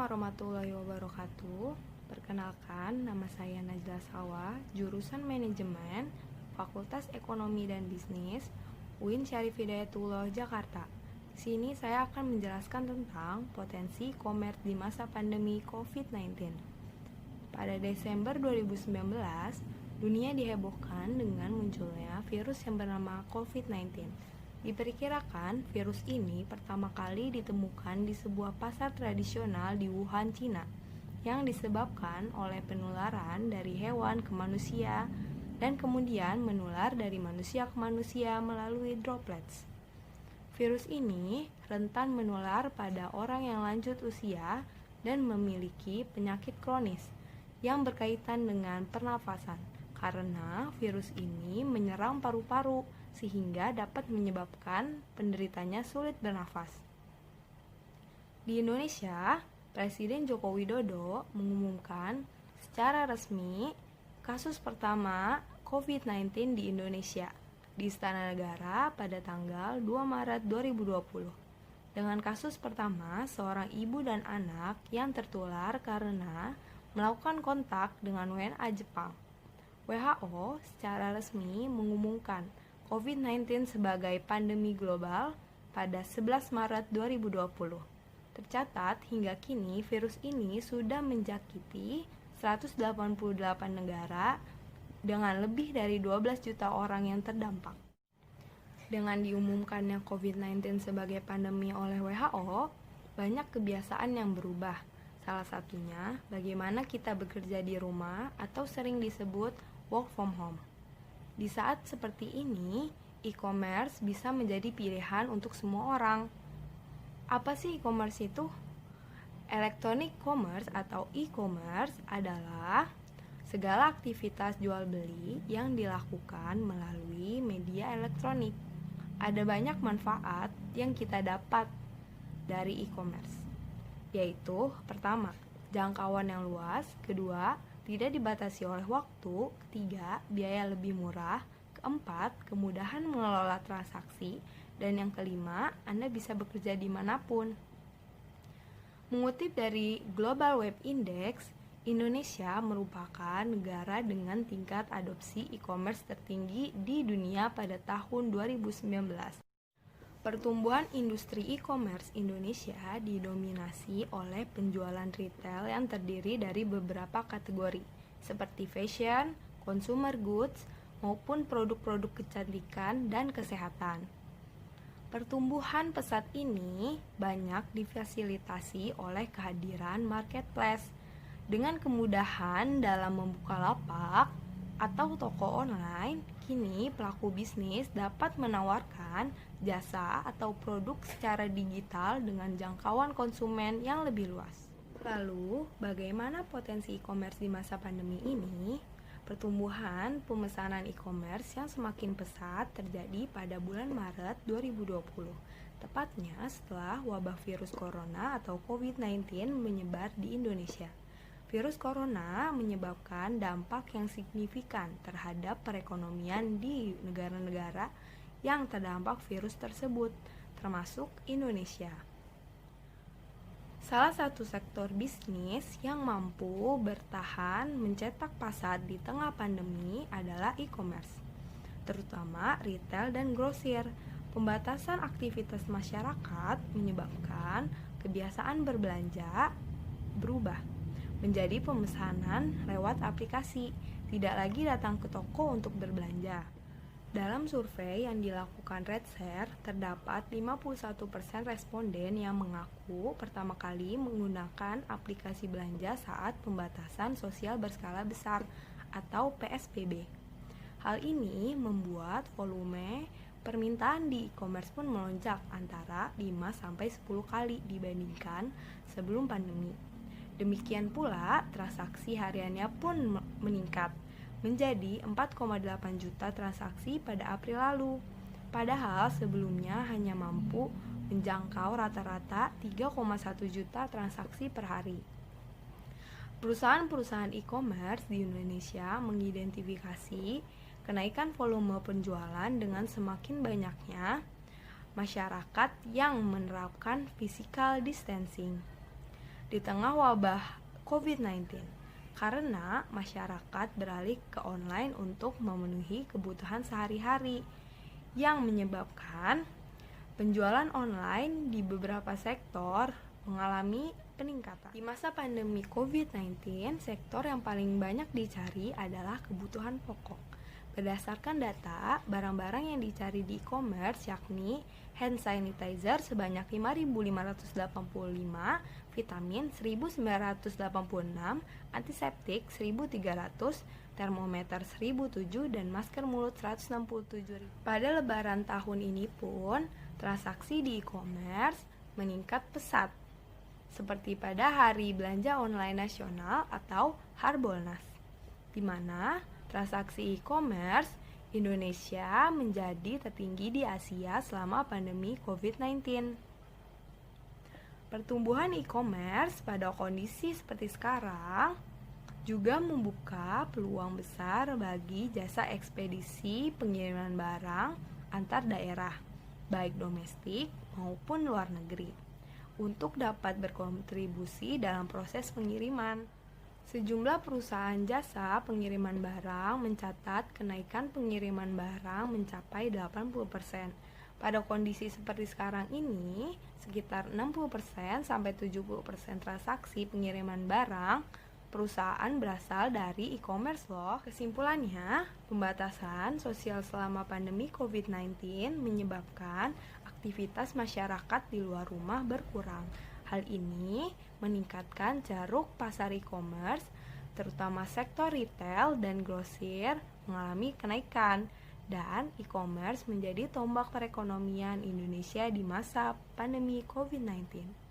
warahmatullahi wabarakatuh. Perkenalkan, nama saya Najla Sawa, jurusan Manajemen, Fakultas Ekonomi dan Bisnis, UIN Syarif Hidayatullah, Jakarta. Di sini saya akan menjelaskan tentang potensi e-commerce di masa pandemi COVID-19. Pada Desember 2019, dunia dihebohkan dengan munculnya virus yang bernama COVID-19. Diperkirakan virus ini pertama kali ditemukan di sebuah pasar tradisional di Wuhan, Cina, yang disebabkan oleh penularan dari hewan ke manusia dan kemudian menular dari manusia ke manusia melalui droplets. Virus ini rentan menular pada orang yang lanjut usia dan memiliki penyakit kronis yang berkaitan dengan pernafasan, karena virus ini menyerang paru-paru sehingga dapat menyebabkan penderitanya sulit bernafas. Di Indonesia, Presiden Joko Widodo mengumumkan secara resmi kasus pertama COVID-19 di Indonesia di Istana Negara pada tanggal 2 Maret 2020. Dengan kasus pertama, seorang ibu dan anak yang tertular karena melakukan kontak dengan WNA Jepang. WHO secara resmi mengumumkan COVID-19 sebagai pandemi global pada 11 Maret 2020. Tercatat hingga kini virus ini sudah menjangkiti 188 negara dengan lebih dari 12 juta orang yang terdampak. Dengan diumumkannya COVID-19 sebagai pandemi oleh WHO, banyak kebiasaan yang berubah. Salah satunya, bagaimana kita bekerja di rumah atau sering disebut work from home. Di saat seperti ini, e-commerce bisa menjadi pilihan untuk semua orang. Apa sih e-commerce itu? Electronic commerce atau e-commerce adalah segala aktivitas jual beli yang dilakukan melalui media elektronik. Ada banyak manfaat yang kita dapat dari e-commerce, yaitu pertama, jangkauan yang luas, kedua, tidak dibatasi oleh waktu, ketiga, biaya lebih murah, keempat, kemudahan mengelola transaksi, dan yang kelima, Anda bisa bekerja dimanapun. Mengutip dari Global Web Index, Indonesia merupakan negara dengan tingkat adopsi e-commerce tertinggi di dunia pada tahun 2019. Pertumbuhan industri e-commerce Indonesia didominasi oleh penjualan retail yang terdiri dari beberapa kategori, seperti fashion, consumer goods, maupun produk-produk kecantikan dan kesehatan. Pertumbuhan pesat ini banyak difasilitasi oleh kehadiran marketplace. Dengan kemudahan dalam membuka lapak atau toko online, kini pelaku bisnis dapat menawarkan jasa atau produk secara digital dengan jangkauan konsumen yang lebih luas. Lalu, bagaimana potensi e-commerce di masa pandemi ini? Pertumbuhan pemesanan e-commerce yang semakin pesat terjadi pada bulan Maret 2020, tepatnya setelah wabah virus corona atau COVID-19 menyebar di Indonesia. Virus corona menyebabkan dampak yang signifikan terhadap perekonomian di negara-negara yang terdampak virus tersebut, termasuk Indonesia. Salah satu sektor bisnis yang mampu bertahan mencetak pasar di tengah pandemi adalah e-commerce, terutama retail dan grosir. Pembatasan aktivitas masyarakat menyebabkan kebiasaan berbelanja berubah menjadi pemesanan lewat aplikasi, tidak lagi datang ke toko untuk berbelanja. Dalam survei yang dilakukan RedShare, terdapat 51% responden yang mengaku pertama kali menggunakan aplikasi belanja saat pembatasan sosial berskala besar atau PSBB. Hal ini membuat volume permintaan di e-commerce pun melonjak antara 5-10 kali dibandingkan sebelum pandemi. Demikian pula, transaksi hariannya pun meningkat menjadi 4,8 juta transaksi pada April lalu. Padahal sebelumnya hanya mampu menjangkau rata-rata 3,1 juta transaksi per hari. Perusahaan-perusahaan e-commerce di Indonesia mengidentifikasi kenaikan volume penjualan dengan semakin banyaknya masyarakat yang menerapkan physical distancing. di tengah wabah COVID-19 karena masyarakat beralih ke online untuk memenuhi kebutuhan sehari-hari yang menyebabkan penjualan online di beberapa sektor mengalami peningkatan. Di masa pandemi COVID-19, sektor yang paling banyak dicari adalah kebutuhan pokok. Berdasarkan data, barang-barang yang dicari di e-commerce yakni hand sanitizer sebanyak 5.585, vitamin 1.986, antiseptik 1.300, termometer 1.007, dan masker mulut 167.000. Pada lebaran tahun ini pun, transaksi di e-commerce meningkat pesat, seperti pada Hari Belanja Online Nasional atau Harbolnas, di mana transaksi e-commerce Indonesia menjadi tertinggi di Asia selama pandemi COVID-19. Pertumbuhan e-commerce pada kondisi seperti sekarang juga membuka peluang besar bagi jasa ekspedisi pengiriman barang antar daerah, baik domestik maupun luar negeri, untuk dapat berkontribusi dalam proses pengiriman. Sejumlah perusahaan jasa pengiriman barang mencatat kenaikan pengiriman barang mencapai 80%. Pada kondisi seperti sekarang ini, sekitar 60% sampai 70% transaksi pengiriman barang perusahaan berasal dari e-commerce loh. Kesimpulannya, pembatasan sosial selama pandemi COVID-19 menyebabkan aktivitas masyarakat di luar rumah berkurang. Hal ini meningkatkan ceruk pasar e-commerce, terutama sektor retail dan grosir mengalami kenaikan, dan e-commerce menjadi tombak perekonomian Indonesia di masa pandemi COVID-19.